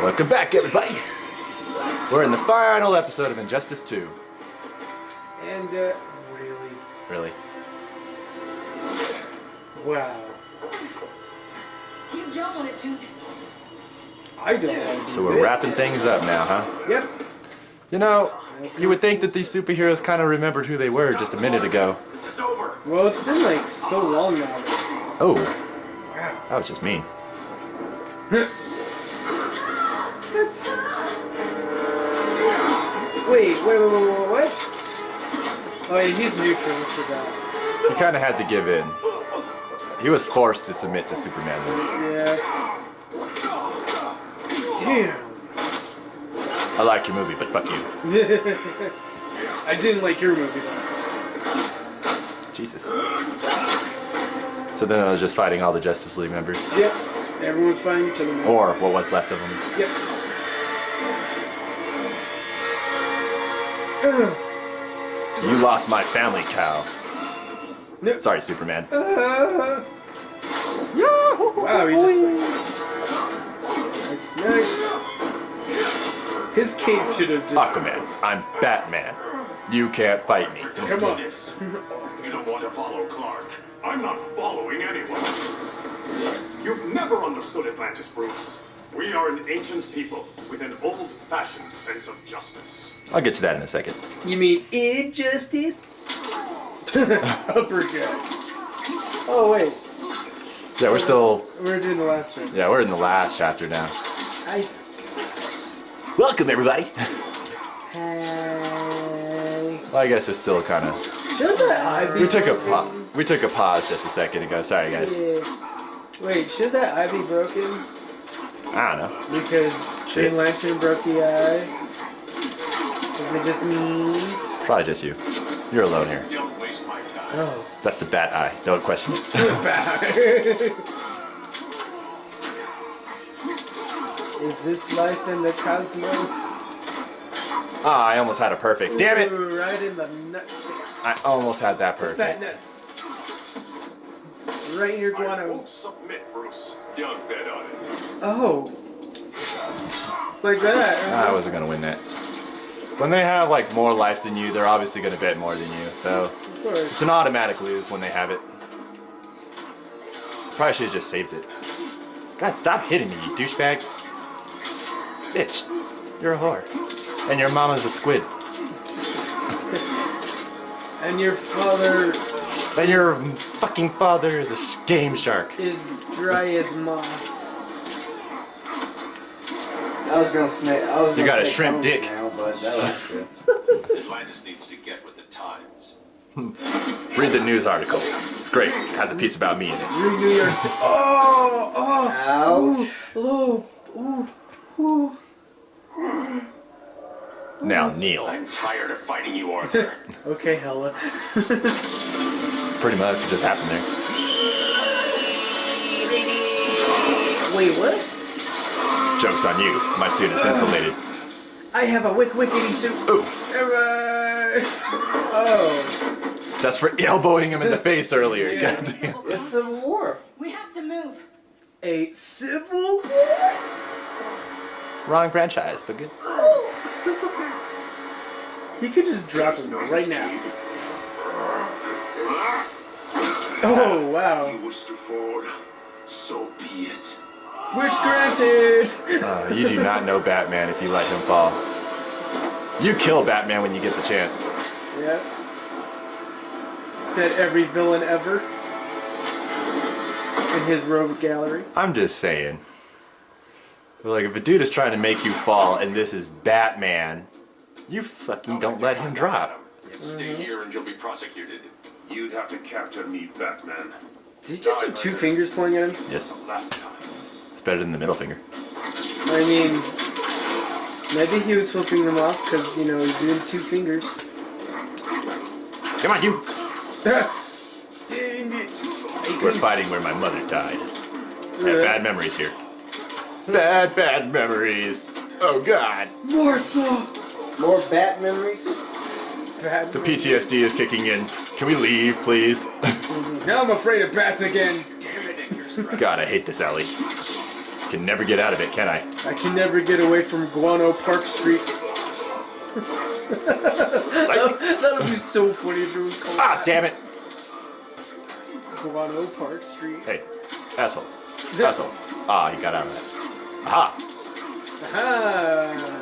Welcome back, everybody. We're in the final episode of Injustice 2. And, Really? Wow. You don't want to do this. I don't want to do So we're this. wrapping things up now, huh? Yep. You know, you would think that these superheroes kind of remembered who they were just a minute ago. Well, it's been like so long now. Oh, Wow. that was just mean. What? Wait, what? Oh yeah, he's neutral for that. He kind of had to give in. He was forced to submit to Superman. Yeah. Damn. I like your movie, but fuck you. I didn't like your movie though. Jesus. So then I was just fighting all the Justice League members. Yep. Everyone's fighting each other now. Or what was left of them. Yep. You lost my family, cow. No. Sorry, Superman. Wow, he just like... Nice. His cape should have just... Aquaman, I'm Batman. You can't fight me. Come on. You don't want to follow Clark. I'm not following anyone. You've never understood Atlantis, Bruce. We are an ancient people with an old-fashioned sense of justice. I'll get to that in a second. You mean injustice? Uppercut. Oh wait, Yeah, we're still... we're doing the last one. Yeah, we're in the last chapter now. I... Welcome, everybody. Hey. Well, I guess we're still kind of... Should that eye be We took a broken? pause just a second ago. Sorry, guys. Yeah. Wait, should that eye be broken? I don't know. Because Shit. Green Lantern broke the eye? Is it just me? Probably just you. You're alone here. Don't waste my time. Oh. That's the bat eye. Don't question it. Is this life in the cosmos? Ah, I almost had a perfect. Damn it! Ooh, right in the nuts. I almost had that Fat perfect. nuts. Right in your I won't guano. submit, Bruce. Don't bet on it. Oh. It's like that. I wasn't gonna win that. When they have like more life than you, they're obviously gonna bet more than you. So Of course. it's an automatic lose when they have it. Probably should have just saved it. God, stop hitting me, you douchebag. Bitch, you're a whore. And your mama's a squid. And your father And your fucking father is a game shark. is dry as moss. I was gonna say. You got a shrimp dick. Now, but that was true. Atlantis needs to get with the times. Read the news article. It's great. It has a piece about me in it. New New York. Oh, Ouch. hello. Ooh, ooh. Now kneel. I'm tired of fighting you, Arthur. Okay, Hella. Pretty much what just happened there. Wait, what? Joke's on you. My suit is insulated. I have a wickety suit. Ooh, Oh. that's for elbowing him in the face earlier. Yeah. Goddamn. It's Civil War. We have to move. A civil war? Wrong franchise, but good. He could just drop him right now. Oh, wow. You wish to fall, so be it. Wish granted. You do not know Batman if you let him fall. You kill Batman when you get the chance. Yep. Said every villain ever. In his rogues gallery. I'm just saying. Like, if a dude is trying to make you fall and this is Batman, you fucking don't let him drop. Stay here and you'll be prosecuted. You'd have to capture me, Batman. Did you just see two fingers pointing at him? Yes, Last time. it's better than the middle finger. I mean, maybe he was flipping them off because, you know, he's doing two fingers. Come on, you! Dang it. We're fighting where my mother died. I have Yeah. bad memories here. Bad memories. Oh God. Martha! More bat memories. Bad. The PTSD is kicking in. Can we leave, please? Now I'm afraid of bats again. Damn it, God, I hate this alley. Can never get out of it, can I? I can never get away from Guano Park Street. That would be so funny if it was called Ah, damn it! Guano Park Street. Hey, asshole. Asshole. Ah, he got out of that. Aha! Aha!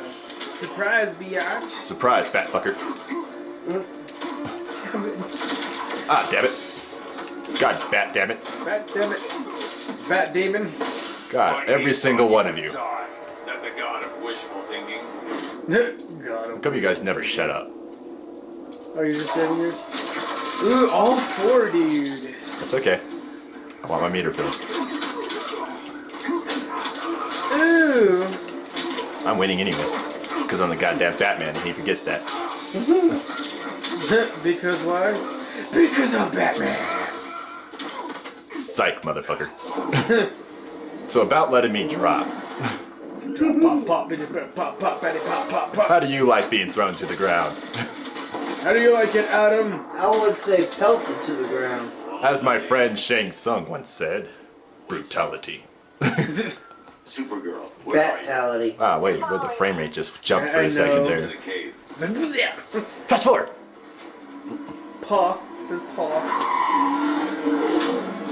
Surprise, biatch. Surprise, bat fucker. Damn it. Ah, damn it. God, bat damn it. Bat damn it. Bat demon. God, every single one of you. That the god of wishful thinking. Got him. How come you guys never shut up? Oh, you're just saving yours? Ooh, all four, dude. That's okay. I want my meter filled. Ooh. I'm winning anyway. Because I'm the goddamn Batman and he forgets that. Because why? Because I'm Batman. Psych, motherfucker. So about letting me drop. Pop, pop, pop, pop, pop, pop, pop. How do you like being thrown to the ground? How do you like it, Adam? I would say pelted to the ground. As my friend Shang Tsung once said, brutality. Supergirl, where are you? Batality. Ah, wait, where the frame rate just jumped for I a second know. To there. the cave. Fast forward! Paw. It says paw.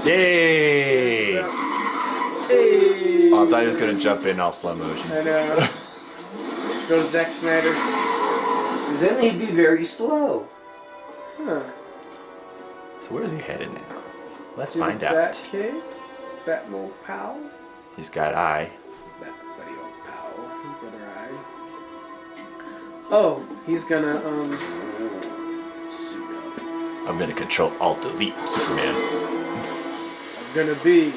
Yay! Hey. Oh, I thought he was gonna jump in all slow motion. I know. Go Zack Snyder. Because then he'd be very slow. Huh. So where is he headed now? Let's To the find out. Bat cave? Batmo Pow? He's got eye. Bat buddy old Pow. Brother eye. Oh, he's gonna, suit up. I'm gonna control Alt Delete Superman. I'm gonna be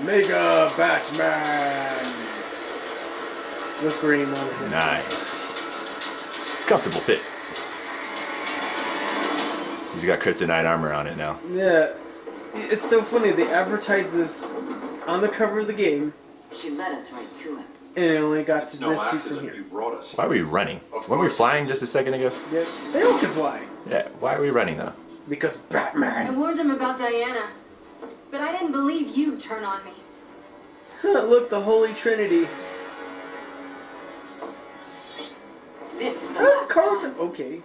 Mega Batman! With green on him. Nice. It's a comfortable fit. He's got kryptonite armor on it now. Yeah. It's so funny, they advertise this on the cover of the game, She led us right to him. and it only got to No this suit from accident here. you brought us. Why are we running? Of Weren't we course. flying just a second ago? Yeah, they all can fly. Yeah, why are we running though? Because I Batman. warned him about Diana, but I didn't believe you'd turn on me. Look, the Holy Trinity. This is the That's last Carlton. time. Okay.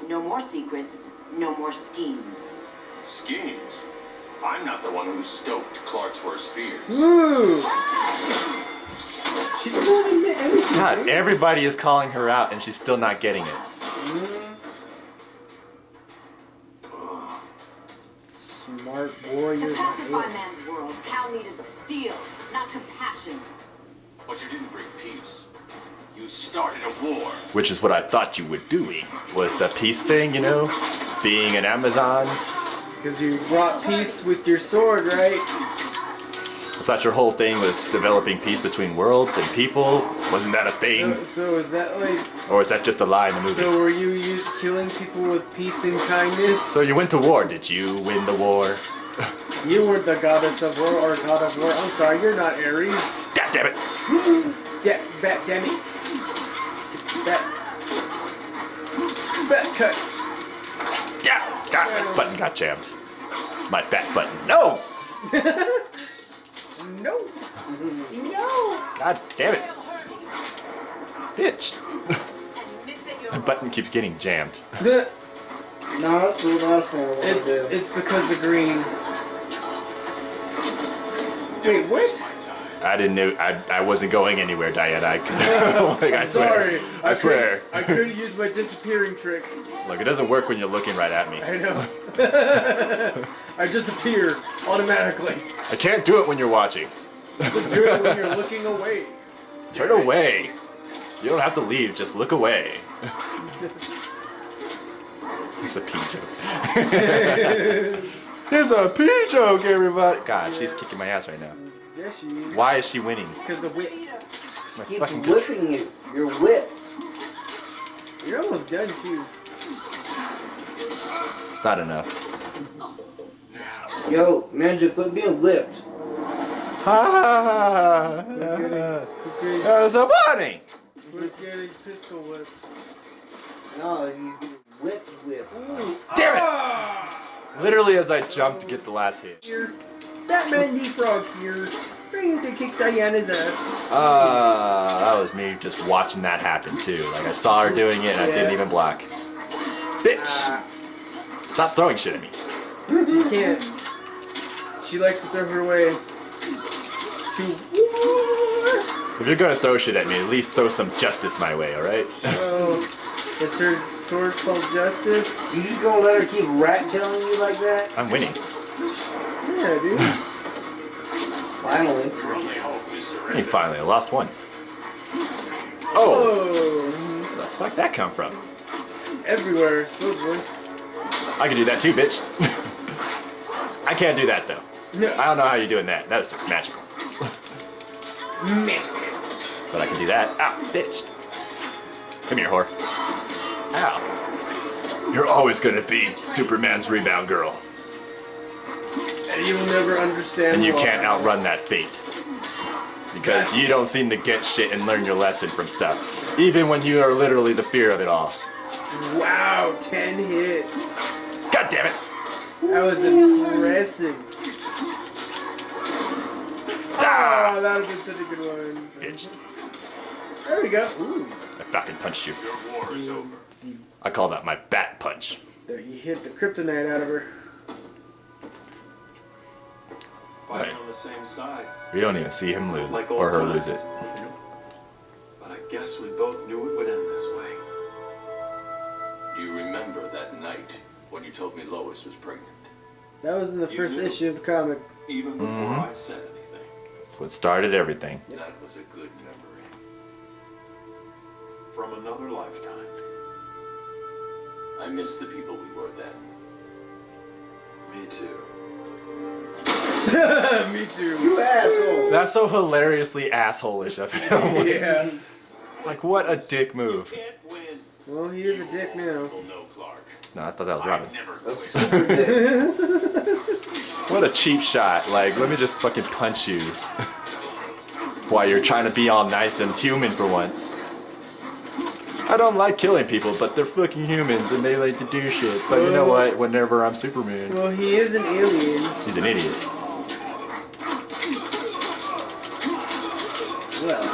No more secrets, no more schemes. Schemes? I'm not the one who stoked Clark's worst fears. Woo! She doesn't admit anything. God, everybody is calling her out and she's still not getting it. Smart warrior. To pacify that man's is. world, Cal needed steel, not compassion. But you didn't bring peace. You started a war. Which is what I thought you were doing. Was the peace thing, you know? Being an Amazon. Because you brought peace with your sword, right? I thought your whole thing was developing peace between worlds and people. Wasn't that a thing? So is that like... Or is that just a lie in the movie? So were you killing people with peace and kindness? So you went to war. Did you win the war? You weren't the goddess of war or god of war. I'm sorry, you're not Ares. God damn it! Bat damn it. Bat cut. Yeah! God, my button got jammed. My bat button. No! No. No. God damn it. Bitch. Admit that you're My button keeps getting jammed. No, that's the last thing I want to do. It's because the green. Wait, what? I didn't know. I wasn't going anywhere, Diana. I Sorry. swear. I swear. I couldn't use my disappearing trick. Look, it doesn't work when you're looking right at me. I know. I disappear automatically. I can't do it when you're watching. Do it when you're looking away. Turn away. You don't have to leave. Just look away. It's a pee joke. It's a pee joke, everybody. God, she's kicking my ass right now. Yes, she is. Why is she winning? Because the whip. My Keep fucking good. whipping you. You're whipped. You're almost done too. It's not enough. Yo, Ninja, quit being whipped. Ah, Quit that's so funny. getting pistol whipped. No, he's getting whipped. Damn it! Literally as I jumped to get the last hit. Here. Batman defrog here. Ready to kick Diana's ass. That was me just watching that happen too. Like I saw her doing it and I didn't even block. Bitch! Stop throwing shit at me. She can't. She likes to throw her way to war. If you're gonna throw shit at me, at least throw some justice my way, alright? Oh, is her sword called Justice? You just gonna let her keep rat killing you like that? I'm winning. Yeah, dude. Finally. Your only hope is surrender. Hey, finally, I lost once. Oh! Oh, Where the fuck that come from? everywhere, supposedly. I can do that too, bitch. I can't do that though. No. I don't know how you're doing that. That's just magical. Magic. But I can do that. Ow, bitch. Come here, whore. Ow. You're always gonna be Superman's rebound girl. And you'll never understand And you why. can't outrun that fate. Because you don't seem to get shit and learn your lesson from stuff. Even when you are literally the fear of it all. Wow, 10 hits. God damn it! That was impressive. Ah! Oh, that would have been such a good one. Bitch. There we go. Ooh. I fucking punched you. Your war is over. I call that my bat punch. There, you hit the kryptonite out of her. Fighting on the same side. We don't even see him lose Like or her old lose it. times. But I guess we both knew it would end this way. Do you remember that night when you told me Lois was pregnant? That was in the You first do. issue of the comic. Even before I said anything. That's what started everything. That was a good memory. From another lifetime. I miss the people we were then. Me too. Me too. You asshole. That's so hilariously asshole-ish of him. Yeah. Like, what a dick move. Can't win. Well, he is a dick now. Well, no, Clark. No, I thought that was Robin. Never That's quit. super dick. What a cheap shot. Like, let me just fucking punch you. While you're trying to be all nice and human for once. I don't like killing people, but they're fucking humans and they like to do shit. But you know what? Whenever I'm Superman, Well, he is an alien. he's an idiot. Well.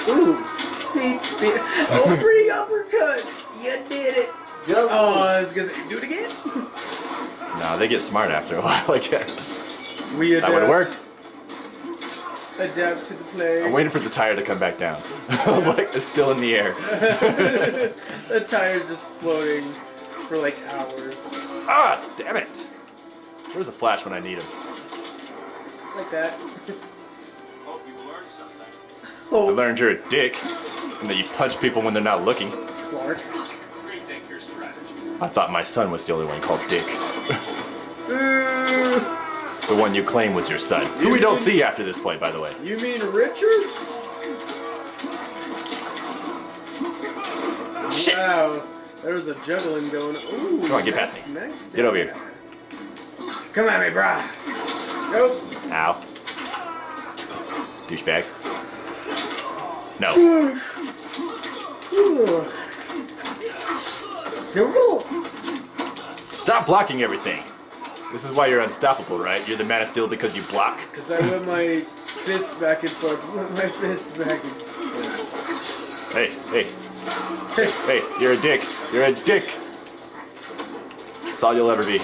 Ooh. Speed, speed. Oh, 3 uppercuts! You did it! Juggle. Oh, I was gonna say, do it again? No, they get smart after a while. Like, that We adapt. would have worked. Adapt to the play. I'm waiting for the tire to come back down. Like, it's still in the air. The tire's just floating for like hours. Ah, damn it. Where's the Flash when I need him? Like that. Hope you learned something. I Oh, learned you're a dick and that you punch people when they're not looking. Clark. Rethink your strategy. I thought my son was the only one called Dick. Uh, The one you claim was your son. Who we don't see after this point, by the way. you mean Richard? Shit! Wow. There was a juggling going. Ooh, Come on, get past me. Nice. Get over here. Come at me, brah. Nope. Ow. Douchebag. No. Stop blocking everything. This is why you're unstoppable, right? You're the Man of Steel because you block. Because I whip my fists back and forth. Whip my fists back and forth. Hey, hey. Hey, you're a dick. You're a dick. That's all you'll ever be.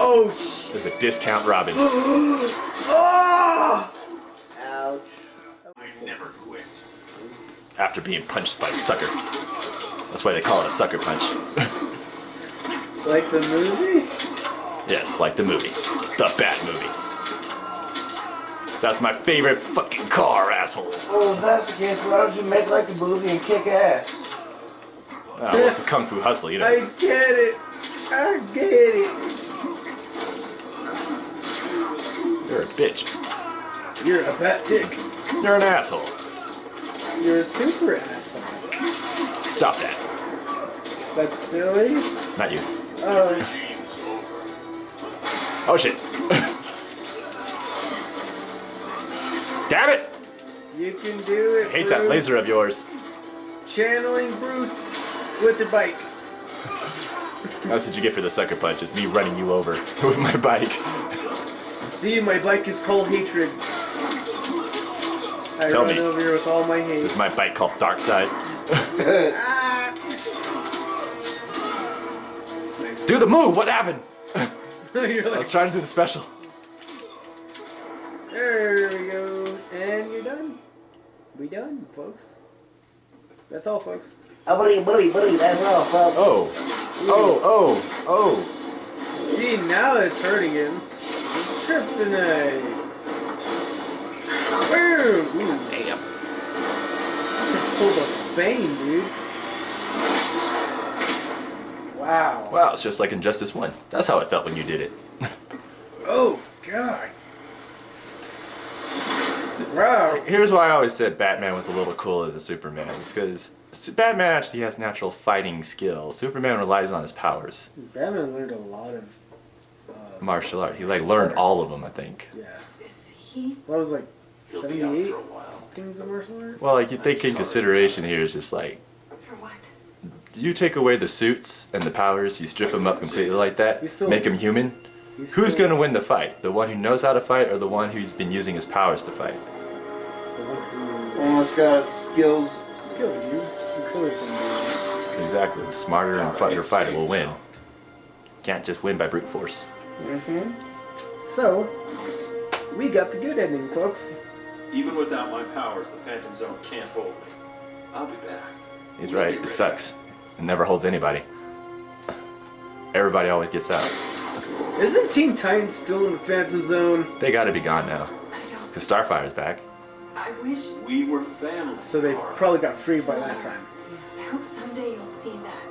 Oh, shit. There's a discount Robin. Oh! Ouch. I never quit. After being punched by a sucker. That's why they call it a sucker punch. Like the movie? Yes, like the movie. The Bat movie. That's my favorite fucking car, asshole. Oh, if that's the case, why don't you make like the movie and kick ass? Oh, well, it's a kung fu hustle, you know. I get it. I get it. You're a bitch. You're a bat dick. You're an asshole. You're a super asshole. Stop that. That's silly. Not you. Oh, Game's over. Oh shit. Damn it! you can do it. I hate that Bruce. laser of yours. Channeling Bruce with the bike. That's what you get for the sucker punch, is me running you over with my bike. See, my bike is called Hatred. I Tell run me. over here with all my hate. This is my bike called Dark Side. Nice. Do the move! What happened? You're I like, was trying to do the special. there we go. And you're done. We done, folks. That's all, folks. Buddy, that's all, folks. Oh. Oh. Oh. See, now it's hurting him. It's kryptonite. Boom! Ooh, Damn. just pulled a Bane, dude. Wow. Wow, it's just like Injustice 1. That's how it felt when you did it. Oh, God. Wow. Here's why I always said Batman was a little cooler than Superman. It's because Batman actually has natural fighting skills. Superman relies on his powers. Batman learned a lot of... Martial art. He learned all of them, I think. Yeah. Is he? That was like He'll be out 78 for a while. things of martial art? Well, like you take in consideration here is just like For what? you take away the suits and the powers, you strip him up completely like that, He's still- make him human. He's Who's still- gonna win the fight? The one who knows how to fight, or the one who's been using his powers to fight? The one who... Almost got skills. Skills, dude. It's always gonna be... Exactly. The smarter and fighter fighter will win. Can't just win by brute force. Mm-hmm. So, we got the good ending, folks. Even without my powers, the Phantom Zone can't hold me. I'll be back. He's right. It sucks. It never holds anybody. Everybody always gets out. Isn't Teen Titans still in the Phantom Zone? They gotta be gone now. I don't. Cause Starfire's back. I wish. We were family. So they Laura. probably got freed by that time. I hope someday you'll see that.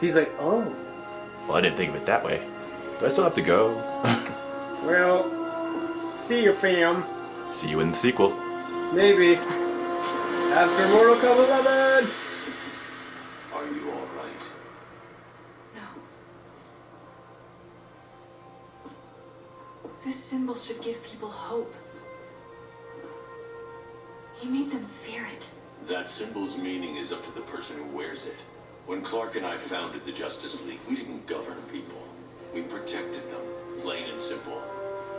He's like, oh, Well, I didn't think of it that way. Do I still have to go? well, see you, fam. See you in the sequel. Maybe. After Mortal Kombat 11. Are you all right? No. This symbol should give people hope. He made them fear it. That symbol's meaning is up to the person who wears it. When Clark and I founded the Justice League, we didn't govern people. We protected them, plain and simple.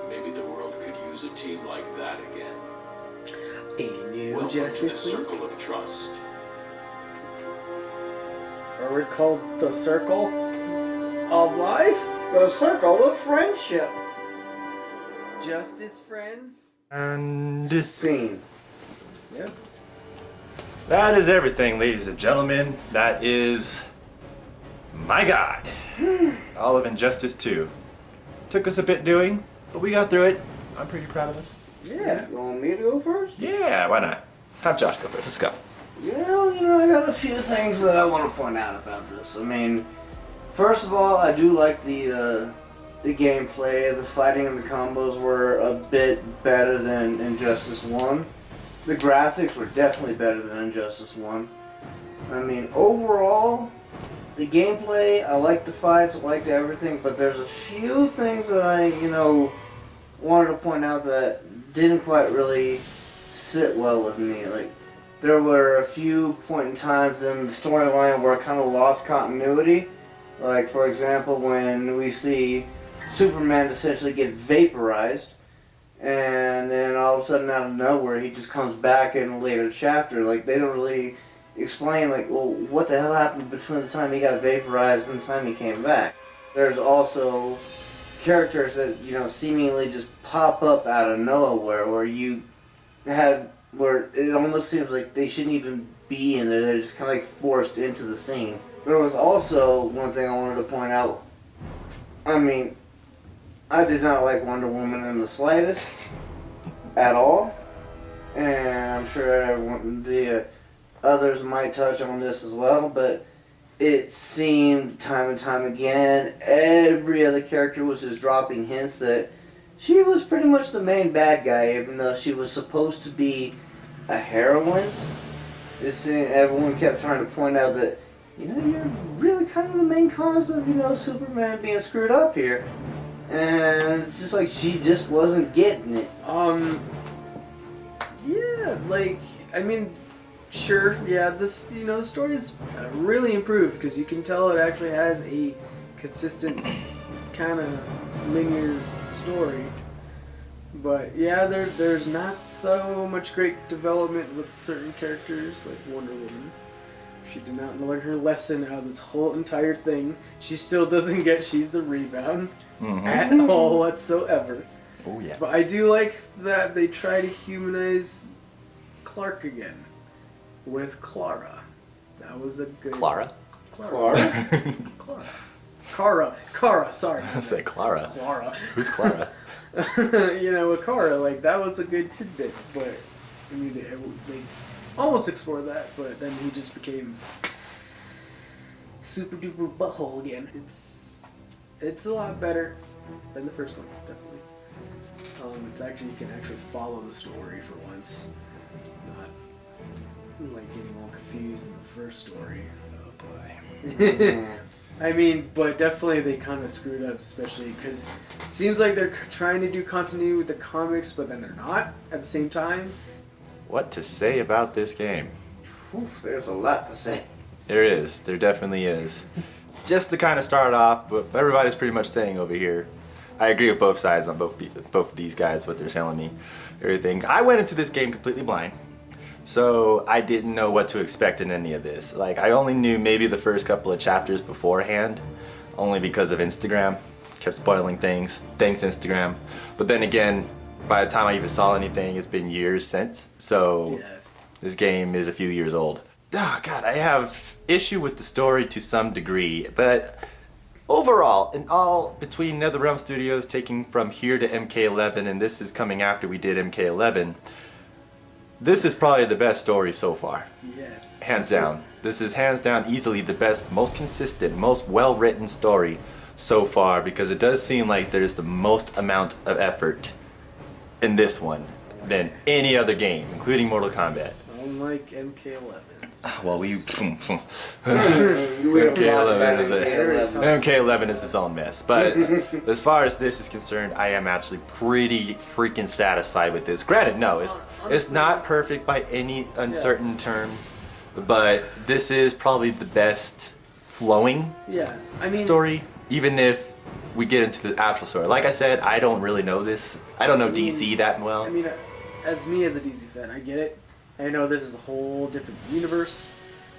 Maybe the world could use a team like that again. A new Welcome to the Justice League? circle of trust. Or we're called the Circle of Life? The circle of friendship. Justice Friends? And Scene. Yep. that is everything, ladies and gentlemen. That is, my God, all of Injustice 2. Took us a bit doing, but we got through it. I'm pretty proud of us. Yeah. You want me to go first? Yeah, why not? Have Josh go first. Let's go. Well, I got a few things that I want to point out about this. I mean, first of all, I do like the gameplay. The fighting and the combos were a bit better than Injustice 1. The graphics were definitely better than Injustice 1. I mean, overall, the gameplay, I like the fights, I liked everything, but there's a few things that I, wanted to point out that didn't quite really sit well with me. Like, there were a few point in times in the storyline where I kind of lost continuity. Like, for example, when we see Superman essentially get vaporized, and then all of a sudden out of nowhere he just comes back in a later chapter. Like, they don't really explain, like, well, what the hell happened between the time he got vaporized and the time he came back. There's also characters that, seemingly just pop up out of nowhere where it almost seems like they shouldn't even be in there. They're just kind of like forced into the scene. There was also one thing I wanted to point out. I mean, I did not like Wonder Woman in the slightest at all. And I'm sure the others might touch on this as well, but it seemed time and time again, every other character was just dropping hints that she was pretty much the main bad guy, even though she was supposed to be a heroine. Everyone kept trying to point out that, you're really kind of the main cause of, Superman being screwed up here. And it's just like she just wasn't getting it. Yeah, like, I mean, sure, yeah, this, the story's really improved because you can tell it actually has a consistent kind of linear story. But yeah, there's not so much great development with certain characters, like Wonder Woman. She did not learn her lesson out of this whole entire thing. She still doesn't get she's the rebound at all whatsoever. Oh yeah. But I do like that they try to humanize Clark again with Clara. That was a good... Clara? Clara. Kara, sorry. I say Clara. Clara. Who's Clara? You know, with Kara, like, that was a good tidbit, but, I mean, they almost explored that, but then he just became super duper butthole again. It's a lot better than the first one, definitely. It's actually, you can actually follow the story for once, not, like, getting all confused in the first story. Oh boy. I mean, but definitely they kind of screwed up, especially because it seems like they're trying to do continuity with the comics, but then they're not at the same time. What to say about this game? Whew, there's a lot to say. There is. There definitely is. Just to kind of start off, what everybody's pretty much saying over here. I agree with both sides on both of these guys, what they're telling me. Everything. I went into this game completely blind. So I didn't know what to expect in any of this. Like, I only knew maybe the first couple of chapters beforehand, only because of Instagram. Kept spoiling things. Thanks, Instagram. But then again, by the time I even saw anything, it's been years since. So Yeah. this game is a few years old. Oh God, I have issue with the story to some degree, but overall, in all, between NetherRealm Studios taking from here to MK11, and this is coming after we did MK11, this is probably the best story so far. Yes. Hands down. This is hands down easily the best, most consistent, most well-written story so far, because it does seem like there's the most amount of effort in this one than any other game, including Mortal Kombat. Unlike MK11. Well, we MK11 is MK11 is its own mess. But as far as this is concerned, I am actually pretty freaking satisfied with this. Granted, no, it's not perfect by any uncertain terms, but this is probably the best flowing Yeah, I mean, story, even if we get into the actual story. Like I said, I don't really know this. I don't know DC that well. I mean, as me as a DC fan, I get it. I know this is a whole different universe,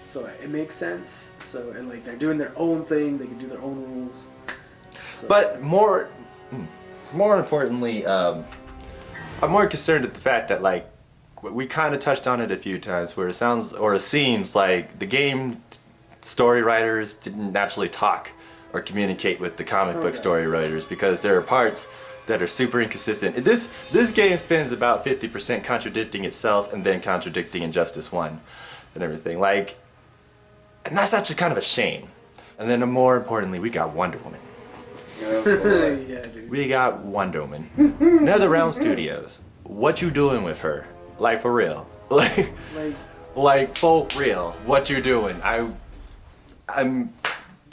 so it makes sense. So, and like, they're doing their own thing, they can do their own rules. So, But more importantly, I'm more concerned at the fact that, like, we kind of touched on it a few times, where it sounds or it seems like the game story writers didn't naturally talk or communicate with the comic book story writers, because there are parts that are super inconsistent. This game spends about 50% contradicting itself and then contradicting Injustice 1 and everything. Like, and that's actually kind of a shame. And then more importantly, we got Wonder Woman. yeah, dude. We got Wonder Woman. NetherRealm Studios. What you doing with her? Like, for real. Like for real. What you doing?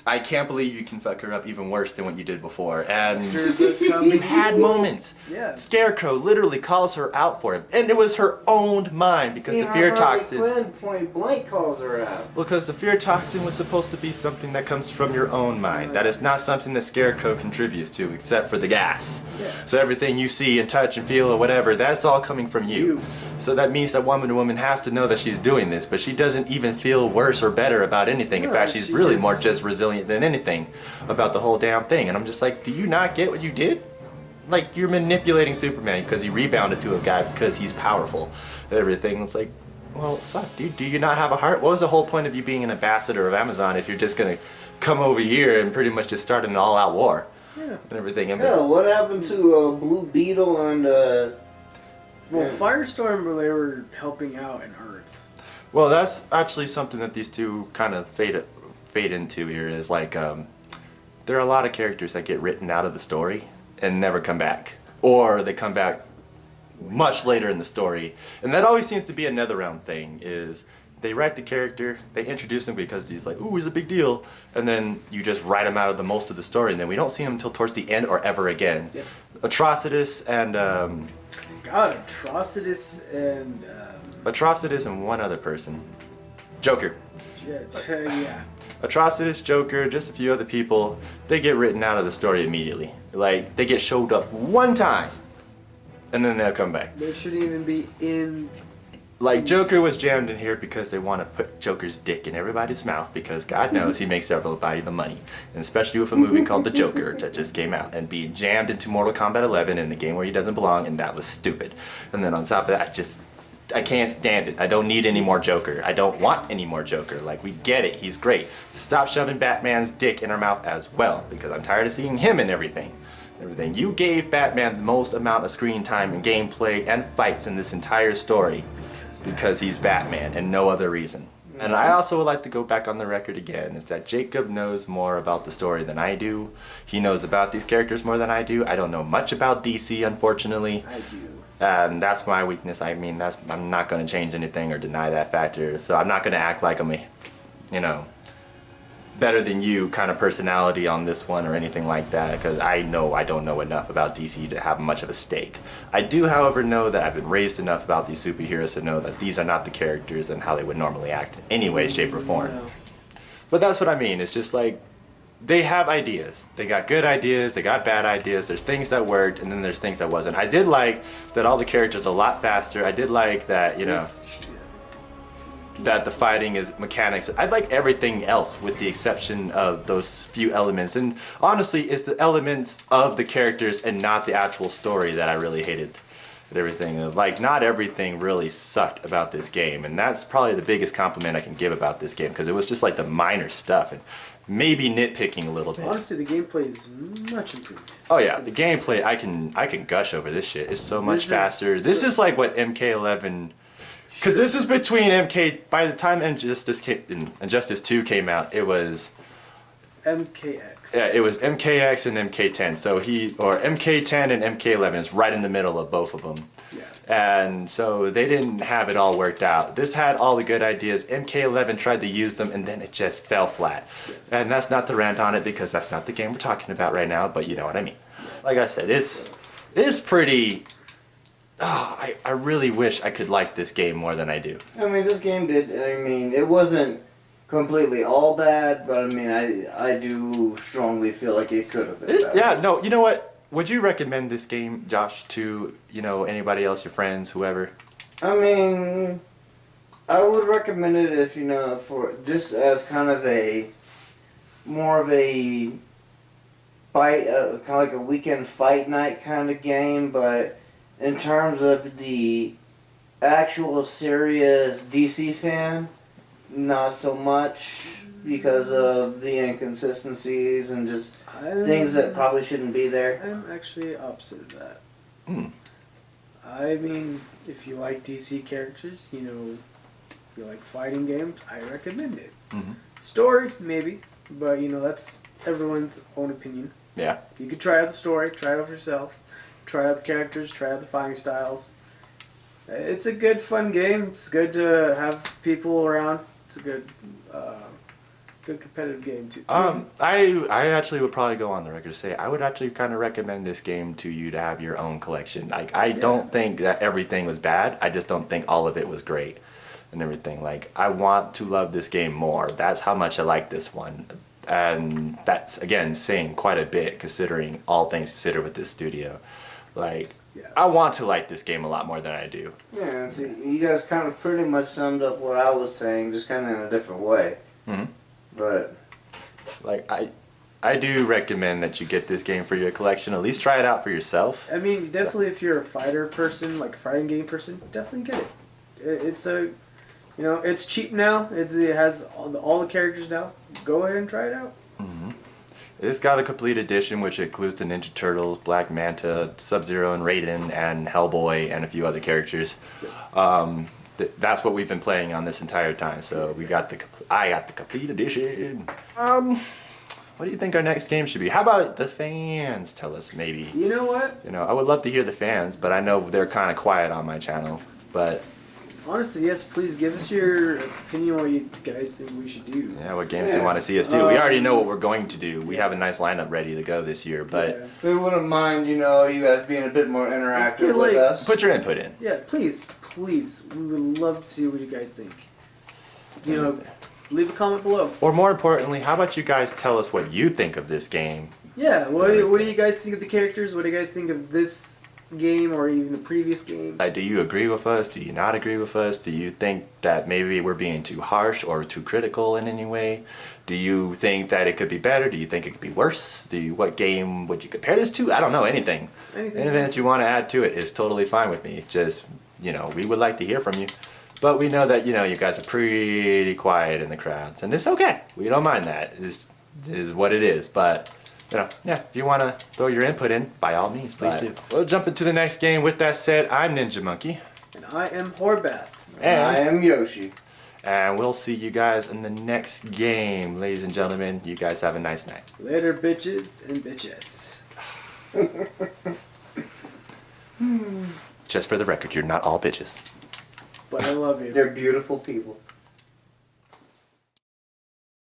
I can't believe you can fuck her up even worse than what you did before. And you had moments. Yeah. Scarecrow literally calls her out for it. And it was her own mind, because the fear toxin... Quinn point blank calls her out. Because the fear toxin was supposed to be something that comes from your own mind. That is not something that Scarecrow contributes to, except for the gas. Yeah. So everything you see and touch and feel or whatever, that's all coming from you. So that means that Wonder Woman has to know that she's doing this, but she doesn't even feel worse or better about anything. In No, fact, she's she really just- more just resilient than anything about the whole damn thing. And I'm just like, do you not get what you did? Like, you're manipulating Superman because he rebounded to a guy because he's powerful. Everything. It's like, well, fuck, dude, do you not have a heart? What was the whole point of you being an ambassador of Amazon if you're just gonna come over here and pretty much just start an all-out war? Yeah. And everything. I mean, Yeah, what happened to Blue Beetle and Well, Firestorm, they were helping out in Earth. well, that's actually something that these two kind of fade into here, is like, there are a lot of characters that get written out of the story and never come back, or they come back much later in the story. And that always seems to be a NetherRealm thing, is they write the character, they introduce him because he's like, ooh, he's a big deal, and then you just write him out of the most of the story, and then we don't see him until towards the end or ever again. Yep. Atrocitus and God, Atrocitus and one other person, Joker. yeah. Atrocitus, Joker, just a few other people, they get written out of the story immediately. Like, they get showed up one time, and then they'll come back. They shouldn't even be in. Like, Joker was jammed in here because they want to put Joker's dick in everybody's mouth because God knows he makes everybody the money. And especially with a movie called The Joker that just came out and being jammed into Mortal Kombat 11 in a game where he doesn't belong, and that was stupid. And then on top of that, I can't stand it. I don't need any more Joker. I don't want any more Joker. Like, we get it. He's great. Stop shoving Batman's dick in our mouth as well because I'm tired of seeing him in everything. You gave Batman the most amount of screen time and gameplay and fights in this entire story. Because he's Batman and no other reason. And I also would like to go back on the record again, is that Jacob knows more about the story than I do. He knows about these characters more than I do. I don't know much about DC, unfortunately. I do. And that's my weakness. I mean, I'm not going to change anything or deny that factor. So I'm not going to act like I'm a, better than you kind of personality on this one or anything like that, because I know I don't know enough about DC to have much of a stake. I do, however, know that I've been raised enough about these superheroes to know that these are not the characters and how they would normally act in any way, shape, or form. No. But that's what I mean. It's just like, they have ideas. They got good ideas, they got bad ideas. There's things that worked, and then there's things that wasn't. I did like that all the characters are a lot faster. I did like that, that the fighting is mechanics. I like everything else with the exception of those few elements. And honestly, it's the elements of the characters and not the actual story that I really hated. Everything. Like, not everything really sucked about this game. And that's probably the biggest compliment I can give about this game, because it was just like the minor stuff. And maybe nitpicking a little bit. Honestly, the gameplay is much improved. Oh yeah, the gameplay, I can gush over this shit. It's so much faster. This is like what MK11... Because this is between MK, by the time Injustice 2 came out, it was... MKX. Yeah, it was MKX and MK10. So or MK10 and MK11 is right in the middle of both of them. Yeah. And so they didn't have it all worked out. This had all the good ideas. MK11 tried to use them and then it just fell flat. Yes. And that's not the rant on it because that's not the game we're talking about right now, but you know what I mean. Like I said, it's pretty... Oh, I really wish I could like this game more than I do. I mean, this game it wasn't completely all bad, but I mean, I do strongly feel like it could have been better. Yeah, no, you know what? Would you recommend this game, Josh, to, anybody else, your friends, whoever? I mean, I would recommend it if, for just as kind of more of a fight, kind of like a weekend fight night kind of game, but in terms of the actual serious DC fan, not so much because of the inconsistencies and just things that probably shouldn't be there. I'm actually opposite of that. Hmm. I mean, if you like DC characters, if you like fighting games, I recommend it. Mm-hmm. Story, maybe, but that's everyone's own opinion. Yeah. You could try out the story, try it out for yourself, try out the characters, try out the fighting styles. It's a good, fun game. It's good to have people around. It's a good competitive game too. I actually would probably go on the record to say I would actually kind of recommend this game to you to have your own collection. Like, I don't think that everything was bad. I just don't think all of it was great and everything. Like, I want to love this game more. That's how much I like this one. And that's, again, saying quite a bit considering all things considered with this studio. Like, yeah. I want to like this game a lot more than I do. Yeah, see, you guys kind of pretty much summed up what I was saying, just kind of in a different way. Mm-hmm. But like, I do recommend that you get this game for your collection. At least try it out for yourself. I mean, definitely if you're a fighter person, like a fighting game person, definitely get it. It's it's cheap now. It has all the characters now. Go ahead and try it out. Mm-hmm. It's got a complete edition, which includes the Ninja Turtles, Black Manta, Sub-Zero and Raiden, and Hellboy, and a few other characters. Yes. That's what we've been playing on this entire time. So I got the complete edition. What do you think our next game should be? How about the fans tell us, maybe? You know what? I would love to hear the fans, but I know they're kind of quiet on my channel. But honestly, yes, please give us your opinion on what you guys think we should do. yeah, what games do you want to see us do? We already know what we're going to do. We have a nice lineup ready to go this year, but we wouldn't mind, you guys being a bit more interactive with us. put your input in. Yeah, please. We would love to see what you guys think. Leave a comment below. Or more importantly, how about you guys tell us what you think of this game? Yeah, what do you guys think of the characters? What do you guys think of this game or even the previous game. Do you agree with us? Do you not agree with us? Do you think that maybe we're being too harsh or too critical in any way? Do you think that it could be better? Do you think it could be worse? What game would you compare this to? I don't know, anything. Anything that you want to add to it is totally fine with me. Just, we would like to hear from you. But we know that, you guys are pretty quiet in the crowds. And it's okay. We don't mind that. It is what it is. But, if you want to throw your input in, by all means, please do. We'll jump into the next game. With that said, I'm Ninja Monkey. And I am Horbath. And I am Yoshi. And we'll see you guys in the next game. Ladies and gentlemen, you guys have a nice night. Later, bitches and bitchettes. Just for the record, you're not all bitches. But I love you. They're beautiful people.